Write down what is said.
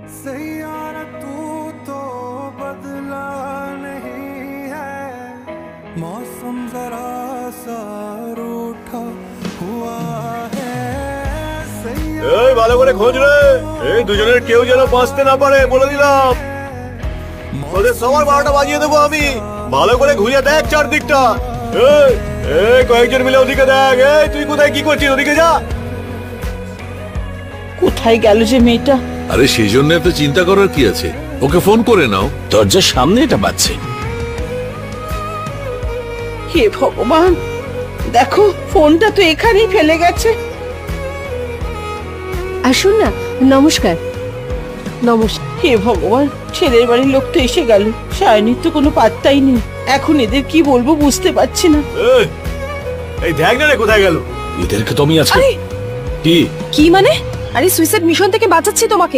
तू तो बदला नहीं है, मौसम जरा सा रूठा हुआ है। এই ভালো করে খোঁজ রে, এই দুজনের কেউ যেন বাঁচতে না পারে বলে দিলাম। ওদের সবার 12টা বাজিয়ে দেবো আমি। ভালো করে ঘুরে দেখ চারদিকটা। এই কয়েকজন মিলে ওদিকে দেখ। এই তুই কোথায় কি করছিস? ওদিকে যা। কোথায় গেল যে মেয়েটা? আরে সেই জন্য এত চিন্তা করার কি আছে, ওকে ফোন করে নাও। দরজার সামনে এটা বাজছে। হে ভগবান, দেখো ফোনটা তো এখানেই ফেলে গেছে। আসুন না, নমস্কার। নমস্কার। হে ভগবান, ছেলের বাড়ির লোক তো এসে গেল, সায়নীর তো কোনো পাত্তাই নেই। এখন এদের কি বলবো বুঝতে পারছি না। এই দেখ না রে কোথায় গেল। এদেরকে তো আমি আজকে আরে কি কি মানে? আরে সুইসাইড মিশন থেকে বাঁচাচ্ছি তোমাকে।